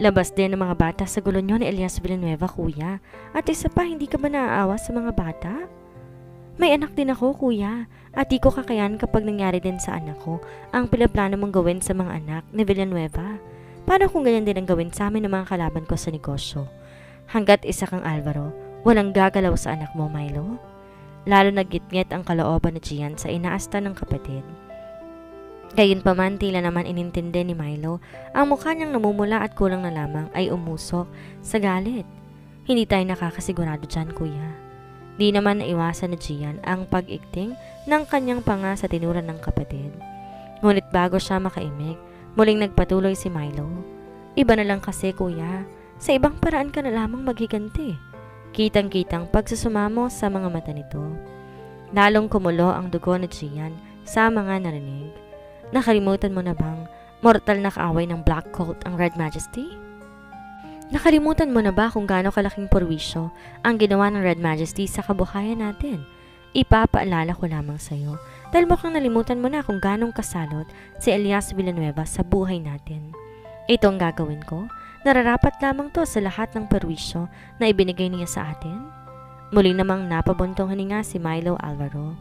Labas din ng mga bata sa gulo nyo ni Elias Villanueva, kuya. At isa pa, hindi ka ba naaawa sa mga bata? May anak din ako, kuya. At di ko kakayanan kapag nangyari din sa anak ko ang pinaplano mong gawin sa mga anak ni Villanueva. Paano kung ganyan din ang gawin sa amin ng mga kalaban ko sa negosyo? Hanggat isa kang Alvaro, walang gagalaw sa anak mo, Milo. Lalo nagitngit ang kalooban ni Gian sa inaasta ng kapatid. Gayunpaman, tila naman inintindi ni Milo, ang mukha niyang namumula at kulang na lamang ay umusok sa galit. Hindi tayo nakakasigurado dyan, kuya. Di naman naiwasan ni Gian ang pag-ikting ng kanyang panga sa tinuran ng kapatid. Ngunit bago siya makaimik, muling nagpatuloy si Milo. Iba na lang kasi, kuya. Sa ibang paraan ka na lamang maghiganti. Kitang-kitang pagsusumamo sa mga mata nito. Lalong kumulo ang dugo ni Gian sa mga narinig. Nakalimutan mo na bang mortal na kaaway ng Black Cult ang Red Majesty? Nakalimutan mo na ba kung gaano kalaking porwisyo ang ginawa ng Red Majesty sa kabuhayan natin? Ipapaalala ko lamang sa iyo dahil mukhang nalimutan mo na kung ganong kasalot si Elias Villanueva sa buhay natin. Ito ang gagawin ko. Nararapat lamang to sa lahat ng perwisyo na ibinigay niya sa atin. Muli namang napabuntong hininga si Milo Alvaro.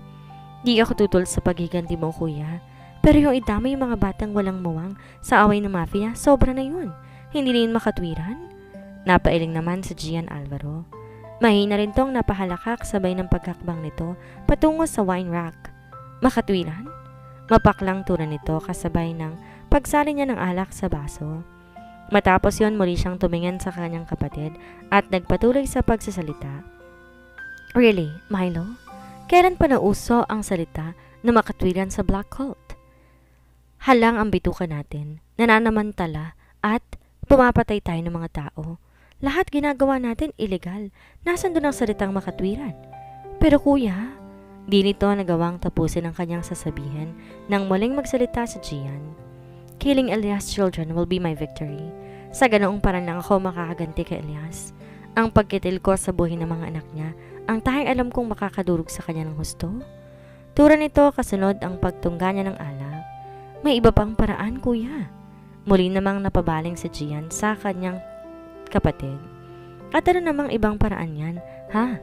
Di ako tutol sa paghiganti mo, kuya. Pero yung idamay yung mga batang walang muwang sa away ng mafia, sobra na yun. Hindi rin makatwiran? Napailing naman si Gian Alvaro. Mahina rin tong napahalakak sabay ng pagkakbang nito patungo sa wine rack. Makatwiran? Mapaklang tura nito kasabay ng pagsali niya ng alak sa baso. Matapos yon, muli siyang tumingin sa kanyang kapatid at nagpatuloy sa pagsasalita. Really, Milo? Kailan pa nauso ang salita na makatwiran sa Black Cult? Halang ang bituka natin, nananamantala at pumapatay tayo ng mga tao. Lahat ginagawa natin illegal. Nasaan doon ang salitang makatwiran? Pero kuya, di nito nagawang tapusin ang kanyang sasabihin nang muling magsalita si Gian. Killing Elias' children will be my victory. Sa ganoong paraan lang ako makakaganti kay Elias. Ang pagkitil ko sa buhay ng mga anak niya, ang tanging alam kong makakadurog sa kanya ng husto. Tura nito kasunod ang pagtungga niya ng alak. May iba pang paraan, kuya. Muli namang napabaling si Gian sa kanyang kapatid. At ano namang ibang paraan yan, ha?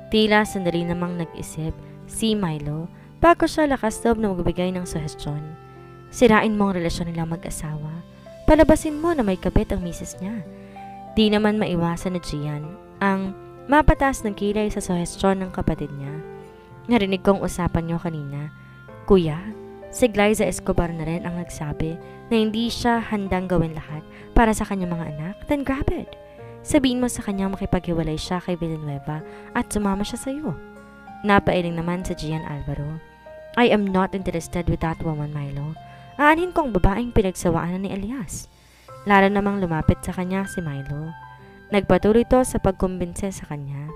Tila sandali namang nag-isip si Milo bago siya lakas loob na magbigay ng suhestyon. Sirain mo ang relasyon nilang mag-asawa. Palabasin mo na may kabit ang misis niya. Di naman maiwasan ni Gian ang mapataas ng kilay sa suhestyon ng kapatid niya. Narinig kong usapan niyo kanina. Kuya, si Glyza Escobar na rin ang nagsabi na hindi siya handang gawin lahat para sa kanyang mga anak. Then grab it. Sabihin mo sa kanya makipaghiwalay siya kay Villanueva at sumama siya sa iyo. Napailing naman sa Gian Alvaro. I am not interested with that woman, Milo. Aanhin kong babaeng pinagsawaan ni Elias. Lalo namang lumapit sa kanya si Milo. Nagpatuloy to sa pagkumbinse sa kanya.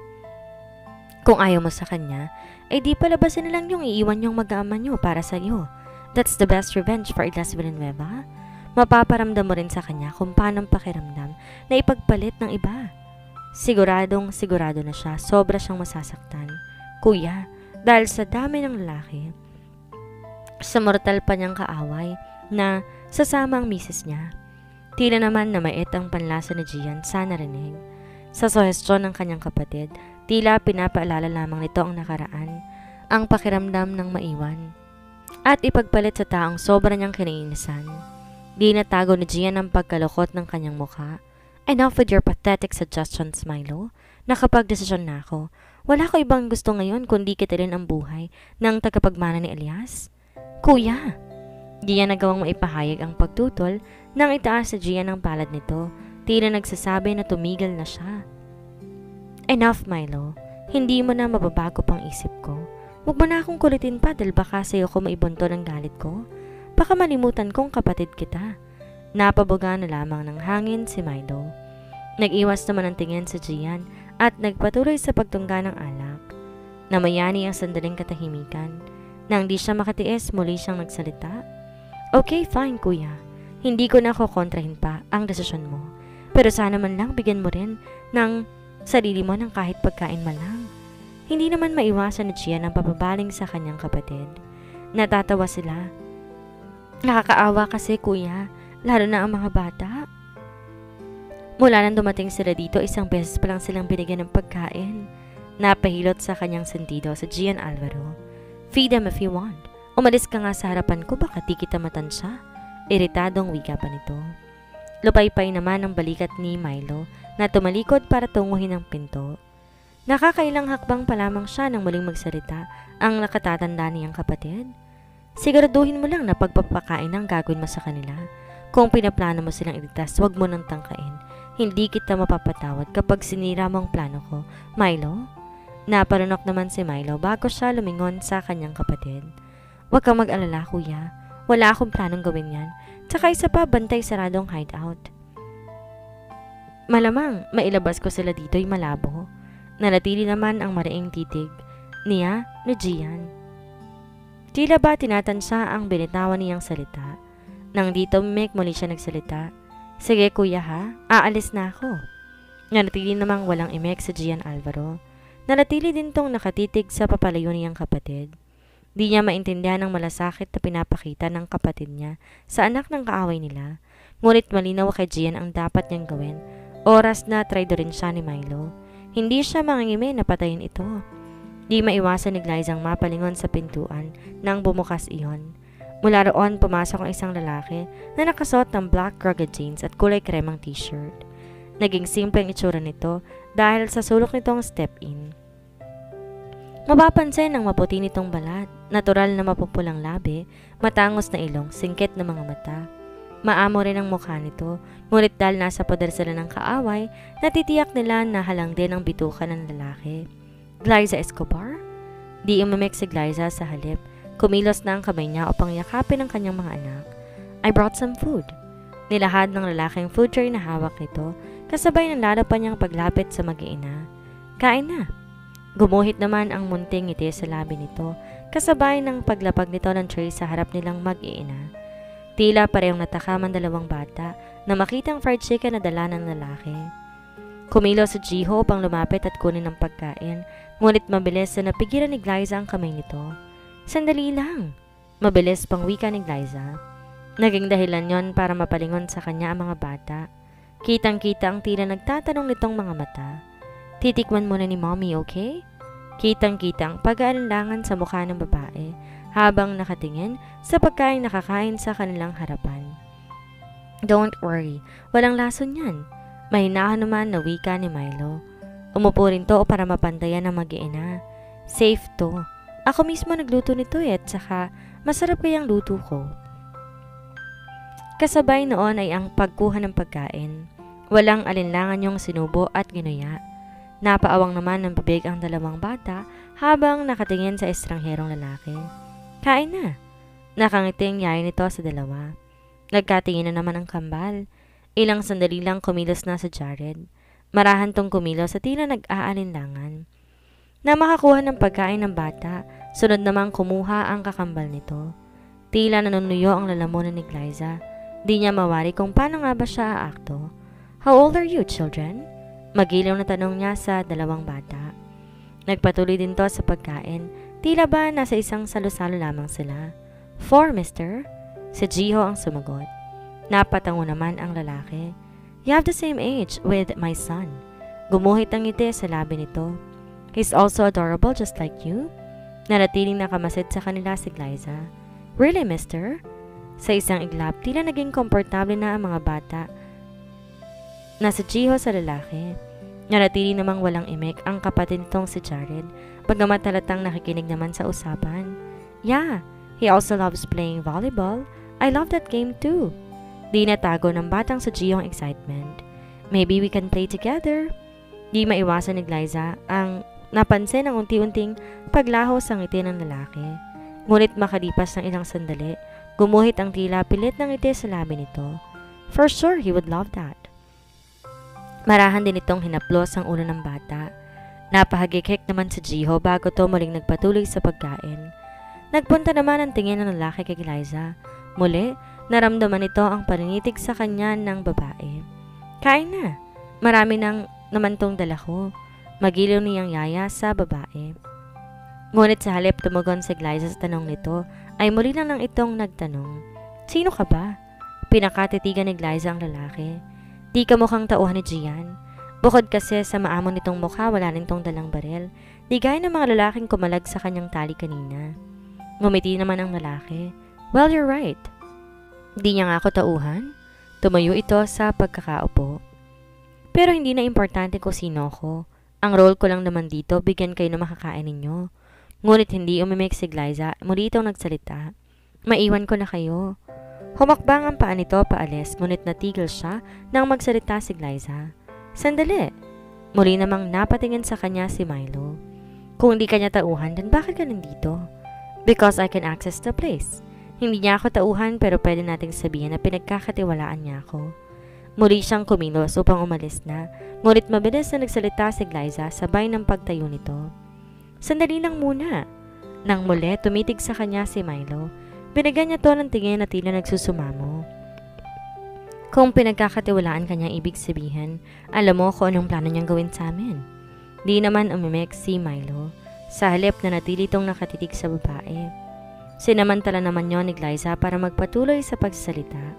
Kung ayaw mo sa kanya, ay di palabasin na lang yung iiwan yung mag-aama nyo para sa iyo. That's the best revenge for Elias Villanueva. Mapaparamdam mo rin sa kanya kung paano pakiramdam na ipagpalit ng iba. Siguradong sigurado na siya, sobra siyang masasaktan. Kuya, dahil sa dami ng lalaki, sa mortal pa niyang kaaway na sasama ang misis niya. Tila naman na mait ang panlasa ni Gian sa narinig. Sa suhestyon ng kanyang kapatid, tila pinapaalala lamang nito ang nakaraan, ang pakiramdam ng maiwan, at ipagpalit sa taong sobra niyang kinainisan. Di natago ni Gian ang pagkalukot ng kanyang mukha. Enough with your pathetic suggestions, Milo. Nakapag-desisyon na ako. Wala ko ibang gusto ngayon kundi kitilin ang buhay ng tagapagmana ni Elias. Kuya! Di yan nagawang maipahayag ang pagtutol nang itaas sa Gian ang palad nito. Tila nagsasabi na tumigil na siya. Enough, Milo. Hindi mo na mababago pang isip ko. Huwag mo na akong kulitin pa dahil baka sa'yo ko maibunto ng galit ko. Baka malimutan kong kapatid kita. Napabuga na lamang ng hangin si Milo. Nag-iwas naman ang tingin sa Gian at nagpatuloy sa pagtungga ng alak. Namayani ang sandaling katahimikan. Nang di siya makatiis, muli siyang nagsalita. Okay, fine, kuya. Hindi ko na kukontrahin pa ang desisyon mo. Pero sana man lang bigyan mo rin ng sarili mo ng kahit pagkain man lang. Hindi naman maiwasan ni Gian ang papabaling sa kanyang kapatid. Natatawa sila. Nakakaawa kasi, kuya, lalo na ang mga bata. Mula nang dumating sila dito, isang beses pa lang silang binigyan ng pagkain. Napahilot sa kanyang sentido sa Gian Alvaro. Feed them if you want. Umalis ka nga sa harapan ko, baka di kita matansya. Iritadong wika pa nito. Lupay-pay naman ang balikat ni Milo na tumalikod para tunguhin ang pinto. Nakakailang hakbang pa lamang siya nang muling magsalita ang nakatatanda niyang kapatid. Siguraduhin mo lang na pagpapakain ang gagawin mo sa kanila. Kung pinaplano mo silang iligtas, huwag mo nang tangkain. Hindi kita mapapatawad kapag sinira mo ang plano ko, Milo. Naparunok naman si Milo bago siya lumingon sa kanyang kapatid. Huwag kang mag-alala, kuya. Wala akong planong gawin yan. Tsaka isa pa, bantay saradong hideout. Malamang, mailabas ko sila dito'y malabo. Nanatili naman ang mariing titig niya ni Gian. Tila ba tinatansa ang binitawan niyang salita. Nang dito muli siya nagsalita. Sige kuya ha, aalis na ako. Nanatili namang walang imek sa Gian Alvaro. Nanatili din tong nakatitig sa papalayo niyang kapatid. Di niya maintindihan ang malasakit na pinapakita ng kapatid niya sa anak ng kaaway nila. Ngunit malinaw kay Gian ang dapat niyang gawin. Oras na traidorin siya ni Milo. Hindi siya mangingimi na patayin ito. Di maiwasan ni Glyza ang mapalingon sa pintuan nang bumukas iyon. Mula roon pumasok ang isang lalaki na nakasuot ng black rugged jeans at kulay kremang t-shirt. Naging simple ang itsura nito dahil sa sulok nitong step-in. Mapapansin ang maputi nitong balat, natural na mapupulang labi, matangos na ilong, singkit na mga mata. Maamo rin ang mukha nito, ngunit dahil nasa poder sila ng kaaway, natitiyak nila na halang din ang bituka ng lalaki. Glyza Escobar? Di umimik si Glyza sa halip. Kumilos na ang kamay niya upang yakapin ang kanyang mga anak. I brought some food. Nilahad ng lalaking food tray na hawak nito, kasabay ng lalo pa niyang paglapit sa mag-iina. Kain na. Gumuhit naman ang munting ngiti sa labi nito, kasabay ng paglapag nito ng tray sa harap nilang mag-iina. Tila parehong natakam ang dalawang bata na makitang fried chicken na dala ng lalaki. Kumilos si Jiho upang lumapit at kunin ang pagkain, ngunit mabilis na napigilan ni Glyza ang kamay nito. Sandali lang. Mabilis pang wika ni Glyza. Naging dahilan yon para mapalingon sa kanya ang mga bata. Kitang-kita ang tila nagtatanong nitong mga mata. Titikman muna ni Mommy, okay? Kitang-kita ang pag-aalinlangan sa mukha ng babae habang nakatingin sa pagkain nakakain sa kanilang harapan. Don't worry, walang lason yan. Mahinahan naman na wika ni Milo. Umupo rin to para mapantayan ang mag-iina. Safe to. Ako mismo nagluto nito at saka masarap kayang luto ko. Kasabay noon ay ang pagkuha ng pagkain. Walang alinlangan yung sinubo at ginuya. Napaawang naman ng bibig ang dalawang bata habang nakatingin sa estrangherong lalaki. Kain na. Nakangiting yaya nito sa dalawa. Nagkatingin na naman ang kambal. Ilang sandali lang kumilos na sa Jared. Marahan tong kumilos sa tila nag-aalinlangan. Na makakuha ng pagkain ng bata, sunod namang kumuha ang kakambal nito. Tila nanunuyo ang lalamunan ni Glyza. Di niya mawari kung paano nga ba siya aakto. How old are you, children? Magilaw na tanong niya sa dalawang bata. Nagpatuloy din to sa pagkain. Tila ba nasa isang salo-salo lamang sila? 4, mister? Si Jiho ang sumagot. Napatango naman ang lalaki. You have the same age with my son. Gumuhit ang ngiti sa labi nito. He's also adorable just like you. Nanatiling nakamasid sa kanila si Glyza. Really, mister? Sa isang iglap, tila naging komportable na ang mga bata. Nasa Jiho sa lalaki. Nanatili namang walang imik ang kapatid nitong si Jared, bagamat halatang nakikinig naman sa usapan. Yeah, he also loves playing volleyball. I love that game too. Di natago ng batang sa Jiho ang excitement. Maybe we can play together. Di maiwasan ni Glyza ang napansin ang unti-unting paglaho sa ngiti ng lalaki. Ngunit makalipas ng ilang sandali, gumuhit ang tila pilit ng ngiti sa labi nito. For sure, he would love that. Marahan din itong hinaplos ang ulo ng bata. Napahagikik naman si Jiho bago to muling nagpatuloy sa pagkain. Nagpunta naman ang tingin ng lalaki kay Glyza. Muli, naramdaman ito ang paninitig sa kanya ng babae. Kain na. Marami nang naman tong dala ko. Magilaw niyang yaya sa babae. Ngunit sa halip tumugon si Glyza sa tanong nito, ay muli na lang itong nagtanong. Sino ka ba? Pinakatitigan ni Glyza ang lalaki. Di ka mukhang tauhan ni Gian. Bukod kasi sa maamon nitong mukha, wala rin tong dalang barel. Di gaya ng mga lalaking kumalag sa kanyang tali kanina. Ngumiti naman ang lalaki. Well, you're right. Di niya nga ako tauhan. Tumayo ito sa pagkakaupo. Pero hindi na importante kung sino ako. Ang role ko lang naman dito, bigyan kayo ng makakain ninyo. Ngunit hindi umimik si Glyza, muli itong nagsalita. Maiwan ko na kayo. Humakbang ang paa nito paalis, ngunit natigil siya nang magsalita si Glyza. Sandali. Muli namang napatingin sa kanya si Milo. Kung hindi kanya tauhan, then bakit ka nandito? Because I can access the place. Hindi niya ako tauhan pero pwede nating sabihin na pinagkakatiwalaan niya ako. Muli siyang kumilos upang umalis na, ngunit mabilis na nagsalita si Glyza sabay ng pagtayo nito. Sandali lang muna. Nang muli, tumitig sa kanya si Milo. Binigyan niya to ng tingin na tila nagsusumamo. Kung pinagkakatiwalaan kanyang ibig sabihin, alam mo kung anong plano niyang gawin sa amin. Di naman umimik si Milo. Sa halip na natili itong nakatitig sa babae. Sinamantala naman yon ni Glyza para magpatuloy sa pagsalita.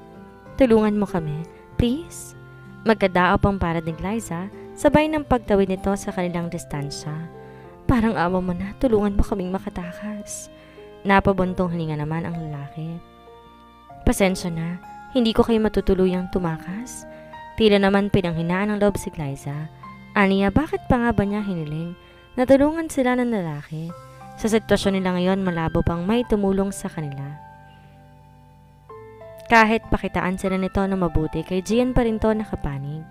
Tulungan mo kami, please. Magkadaop ang para ni Glyza, sabay ng pagtawid nito sa kanilang distansya. Parang awa mo na, tulungan mo kaming makatakas. Napabuntong hininga naman ang lalaki. Pasensya na. Hindi ko kayo matutuluyang tumakas. Tila naman pinanghinaan ng loob si Glyza. Aniya, bakit pa nga ba niya hiniling? Natulungan sila ng lalaki. Sa sitwasyon nila ngayon, malabo pang may tumulong sa kanila. Kahit pakitaan sila nito na mabuti, kay Gian pa rin to nakapanig.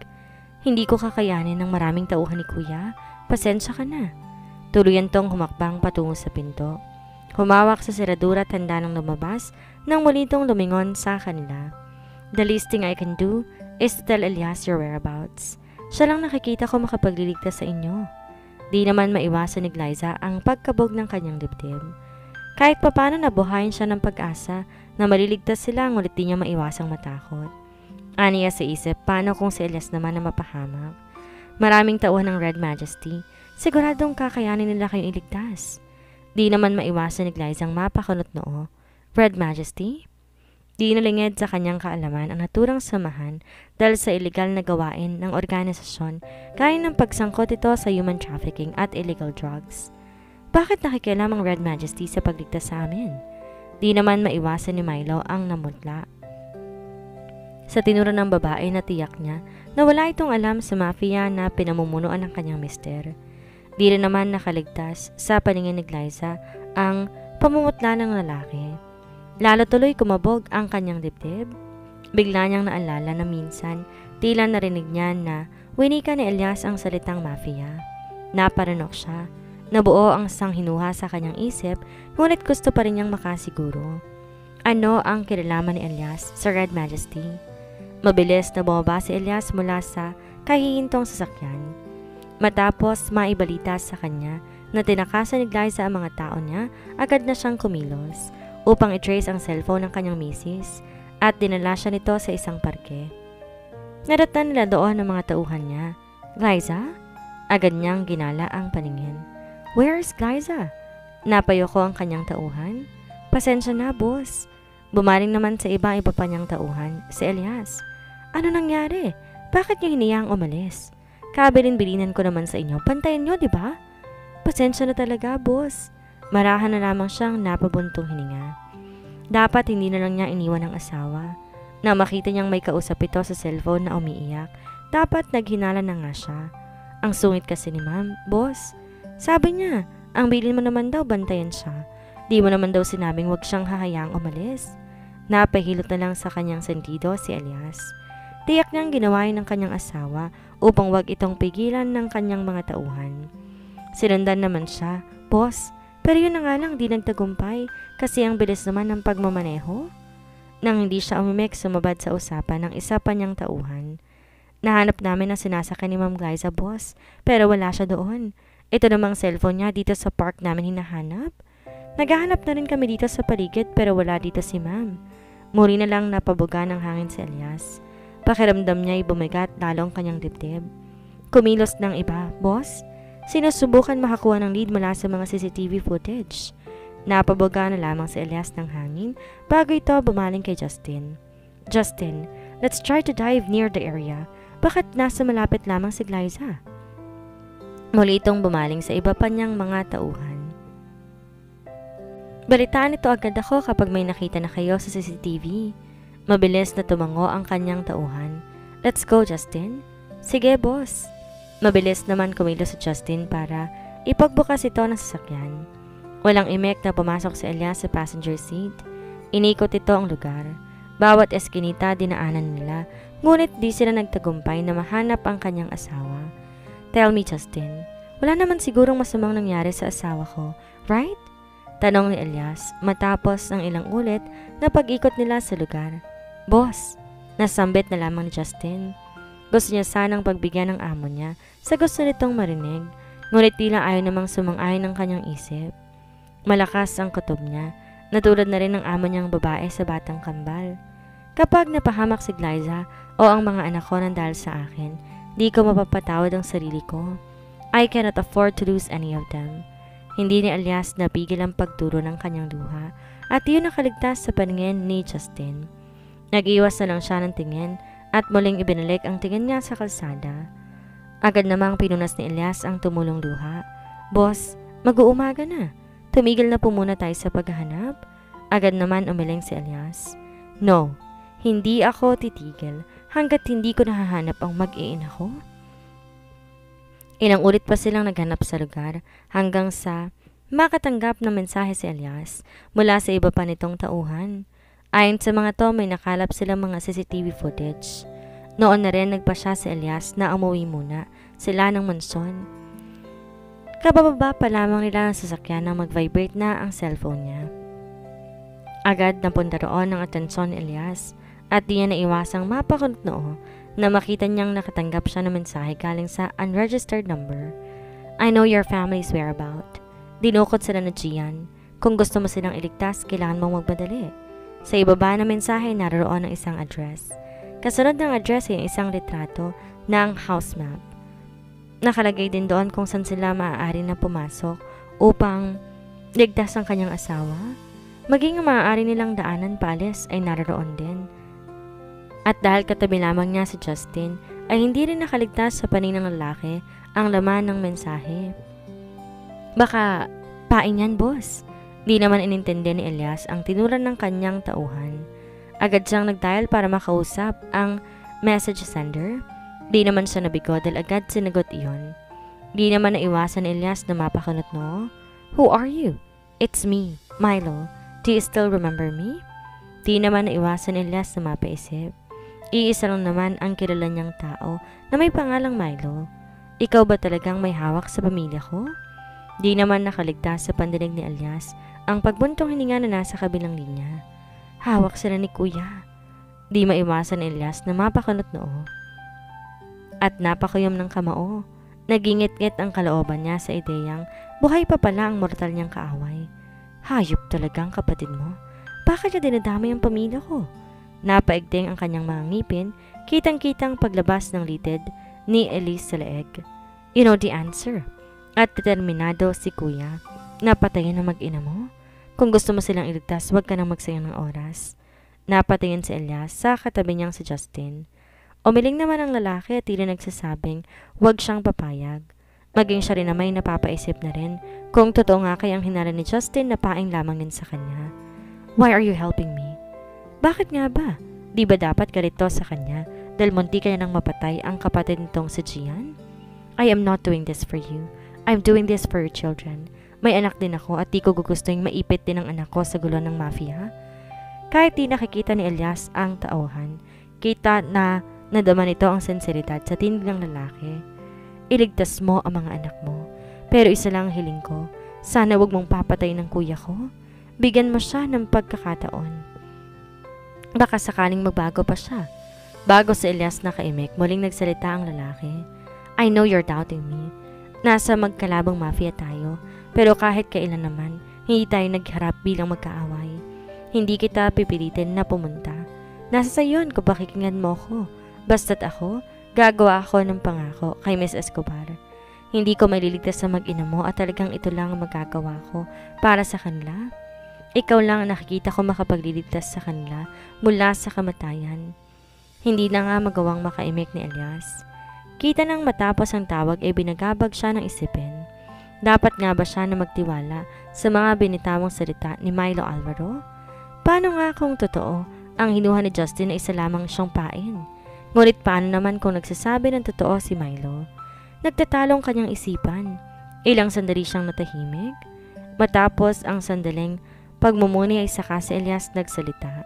Hindi ko kakayanin ng maraming tauhan ni Kuya. Pasensya ka na. Tuluyan tong humakbang patungo sa pinto. Humawak sa seradura at handa nang lumabas nang muli tong lumingon sa kanila. The least thing I can do is to tell Elias your whereabouts. Siya lang nakikita ko makapagliligtas sa inyo. Di naman maiwasan ni Glyza ang pagkabog ng kanyang dibdib. Kahit papano nabuhayin siya ng pag-asa na maliligtas sila, ngunit di niya maiwasang matakot. Aniya sa isip, paano kung si Elias naman na mapahamak? Maraming tauhan ng Red Majesty, siguradong kakayanin nila kayong iligtas. Di naman maiwasan ni Glyza ang mapakunot noo. Red Majesty? Di nalingid sa kanyang kaalaman ang naturang samahan dahil sa illegal na gawain ng organisasyon gaya ng pagsangkot ito sa human trafficking at illegal drugs. Bakit nakikialam ang Red Majesty sa pagligtas sa amin? Di naman maiwasan ni Milo ang namutla. Sa tinuro ng babae na tiyak niya na wala itong alam sa mafia na pinamumunuan ng kanyang mister. Di rin naman nakaligtas sa paningin ni Glyza ang pamumutla ng lalaki. Lalo tuloy kumabog ang kanyang dibdib. Bigla niyang naalala na minsan tila narinig niya na winika ni Elias ang salitang mafia. Naparanok siya. Nabuo ang sanghinuha sa kanyang isip, ngunit gusto pa rin niyang makasiguro. Ano ang kinalaman ni Elias sa Red Majesty? Mabilis na bumaba si Elias mula sa kahihintong sasakyan. Matapos maibalita sa kanya na tinakasan ni Glyza ang mga tao niya, agad na siyang kumilos upang i-trace ang cellphone ng kanyang misis at dinala siya nito sa isang parke. Nadatnan nila doon ang mga tauhan niya. Glyza? Agad niyang ginala ang paningin. Where is Glyza? Napayo ko ang kanyang tauhan. Pasensya na, boss. Bumaling naman sa iba pa niyang tauhan, si Elias. Ano nangyari? Bakit niyo hiniyang umalis? Kabilin-bilinan ko naman sa inyo. Pantayin niyo, di ba? Pasensya na talaga, boss. Marahan na lamang siyang napabuntong hininga. Dapat hindi na lang niya iniwan ang asawa. Na makita niyang may kausap ito sa cellphone na umiiyak, dapat naghinala na nga siya. Ang sungit kasi ni ma'am, boss. Sabi niya, ang bilin mo naman daw bantayan siya. Di mo naman daw sinabing wag siyang hahayaang umalis. Napahilot na lang sa kanyang sentido si Elias. Tiyak niyang ginawain ng kanyang asawa upang wag itong pigilan ng kanyang mga tauhan. Sinundan naman siya, boss. Pero yun na nga lang di nagtagumpay kasi ang bilis naman ng pagmamaneho. Nang hindi siya umimik, sumabad sa usapan ng isa pa niyang tauhan. Nahanap namin ang sinasakay ni Ma'am Glyza, boss, pero wala siya doon. Ito namang cellphone niya dito sa park namin hinahanap. Naghahanap na rin kami dito sa paligid pero wala dito si Ma'am. Muli na lang napabuga ng hangin si Elias. Pakiramdam niya ay bumigat lalo ang kanyang dibdib. Kumilos ng iba, boss. Sinusubukan makakuha ng lead mula sa mga CCTV footage. Napabuga na lamang si Elias ng hangin bago ito bumaling kay Justin. Justin, let's try to dive near the area. Bakit nasa malapit lamang si Glyza? Muli itong bumaling sa iba pa niyang mga tauhan. Balitaan ito agad ako kapag may nakita na kayo sa CCTV. Mabilis na tumango ang kanyang tauhan. Let's go, Justin. Sige, boss. Mabilis naman kumilos si Justin para ipagbukas ito ng sasakyan. Walang imek na pumasok si Elias sa passenger seat. Inikot ito ang lugar. Bawat eskinita dinaanan nila, ngunit di sila nagtagumpay na mahanap ang kanyang asawa. Tell me, Justin, wala naman sigurong masamang nangyari sa asawa ko, right? Tanong ni Elias matapos ng ilang ulit na pag-ikot nila sa lugar. Boss, nasambit na lamang ni Justin. Gusto niya sanang pagbigyan ng amo niya sa gusto nitong marinig, ngunit tila ayaw namang sumang-ayon ng kanyang isip. Malakas ang kutob niya, natulad na rin ng amo niyang babae sa batang kambal. Kapag napahamak si Glyza o ang mga anak ko nang dahil sa akin, di ko mapapatawad ang sarili ko. I cannot afford to lose any of them. Hindi ni Elias napigil ang pagturo ng kanyang luha at iyon nakaligtas sa paningin ni Justin. Nag-iwas na lang siya ng tingin at muling ibinalik ang tingin niya sa kalsada. Agad namang pinunas ni Elias ang tumulong luha. Boss, mag-uumaga na. Tumigil na po muna tayo sa paghahanap. Agad naman umiling si Elias. No, hindi ako titigil hanggat hindi ko nahahanap ang mag-iina ko. Ilang ulit pa silang naghanap sa lugar hanggang sa makatanggap ng mensahe si Elias mula sa iba pa nitong tauhan. Ayon sa mga to, may nakalap silang mga CCTV footage. Noon na rin nagpasya si Elias na umuwi muna sila ng mansyon. Kabababa pa lamang nila ng sasakyan nang mag-vibrate na ang cellphone niya. Agad napunta roon ang atensyon ni Elias at di niya naiwasang mapakunot noo na makita niyang nakatanggap siya ng mensahe galing sa unregistered number. I know your family's whereabout. Dinukot sila na Gian. Kung gusto mo silang iligtas, kailangan mong magmadali. Sa ibaba ng mensahe, naroon ang isang address. Kasunod ng address ay isang litrato ng house map. Nakalagay din doon kung saan sila maaari na pumasok upang ligtas ang kanyang asawa. Maging ang maaari nilang daanan paalis ay naroon din. At dahil katabi lamang niya si Justin, ay hindi rin nakaligtas sa paning ng lalaki ang laman ng mensahe. Baka pain yan, boss. Di naman inintindi ni Elias ang tinuran ng kanyang tauhan. Agad siyang nagdial para makausap ang message sender. Di naman siya nabigo dahil agad sinagot iyon. Di naman naiwasan ni Elias na mapakunot no. Who are you? It's me, Milo. Do you still remember me? Di naman naiwasan ni Elias na mapaisip. Iisa lang naman ang kilala niyang tao na may pangalang Milo. Ikaw ba talagang may hawak sa pamilya ko? Di naman nakaligtas sa pandinig ni Elias ang pagbuntong hininga na nasa kabilang linya. Hawak sila ni Kuya. Di maiwasan ni Elias na mapakunot noo. At napakuyom ng kamao. Nagingit-ngit ang kalooban niya sa ideyang buhay pa pala ang mortal niyang kaaway. Hayop talagang kapatid mo. Bakit niya dinadamay ang pamilya ko? Napaigting ang kanyang mga ngipin, kitang-kitang paglabas ng litid ni Elise sa leeg. You know the answer. At determinado si Kuya. Napatayin ang mag-ina mo? Kung gusto mo silang iligtas, huwag ka nang magsayang ng oras. Napatingin si Elias sa katabi niyang si Justin. Umiling naman ang lalaki at tila nagsasabing huwag siyang papayag. Maging siya rin na may napapaisip na rin kung totoo nga kayang hinala ni Justin na paing lamang din sa kanya. Why are you helping me? Bakit nga ba? Di ba dapat kalito sa kanya dahil munti ka niya nang mapatay ang kapatid nitong si Gian? I am not doing this for you. I'm doing this for your children. May anak din ako at di ko gugustuhin maipit din ang anak ko sa gulo ng mafia. Kahit di nakikita ni Elias ang tauhan, kita na nadama nito ang sinseridad sa tinig ng lalaki. Iligtas mo ang mga anak mo. Pero isa lang ang hiling ko, sana wag mong papatay ng kuya ko. Bigyan mo siya ng pagkakataon. Baka sakaling magbago pa siya. Bago si Elias nakaimik, muling nagsalita ang lalaki. I know you're doubting me. Nasa magkalabang mafia tayo, pero kahit kailan naman, hindi tayo nagharap bilang magkaaway. Hindi kita pipilitin na pumunta. Nasa sayo kung pakikinggan mo ko. Basta't ako, gagawa ako ng pangako kay Miss Escobar. Hindi ko maliligtas sa mag-ina mo at talagang ito lang ang magagawa ko para sa kanila. Ikaw lang ang nakikita ko makapagliligtas sa kanila mula sa kamatayan. Hindi na nga magawang makaimik ni Elias. Kita nang matapos ang tawag ay binagabag siya ng isipin. Dapat nga ba siya na magtiwala sa mga binitawang salita ni Milo Alvaro? Paano nga kung totoo ang hinuha ni Justin na isa lamang siyang pain? Ngunit paano naman kung nagsasabi ng totoo si Milo? Nagtatalong kanyang isipan. Ilang sandali siyang natahimik. Matapos ang sandaling pagmumuni ay saka si Elias nagsalita.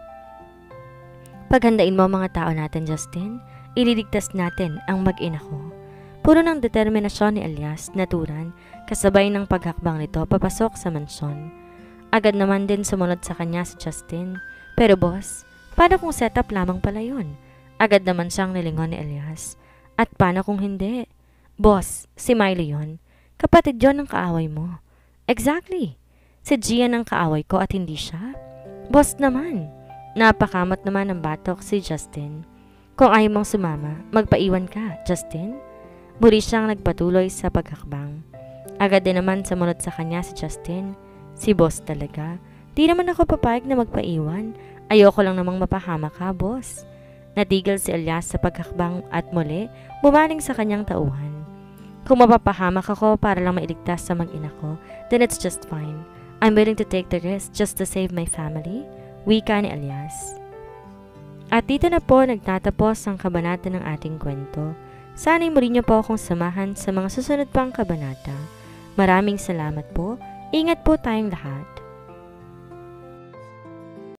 Paghandain mo mga tao natin, Justin. Ililigtas natin ang mag-ina ko. Puro ng determinasyon ni Elias, naturan, kasabay ng paghakbang nito papasok sa mansyon. Agad naman din sumunod sa kanya si Justin. Pero boss, paano kung setup lamang pala yun? Agad naman siyang nilingon ni Elias. At paano kung hindi? Boss, si Milo yun. Kapatid yon ng kaaway mo. Exactly. Si Gian ang kaaway ko at hindi siya. Boss naman. Napakamot naman ng batok si Justin. Kung ayaw mong sumama, magpaiwan ka, Justin. Muli siyang nagpatuloy sa paghakbang. Agad din naman sumunod sa kanya si Justin. Si boss talaga. Di naman ako papayag na magpaiwan. Ayoko lang namang mapahama ka, boss. Natigil si Elias sa paghakbang at muli bumaling sa kanyang tauhan. Kung mapapahamak ako para lang mailigtas sa mag-ina ko, then it's just fine. I'm willing to take the risk just to save my family. Wika ni Elias. At dito na po nagtatapos ang kabanata ng ating kwento. Sana'y muli niyo po akong samahan sa mga susunod pang kabanata. Maraming salamat po. Ingat po tayong lahat.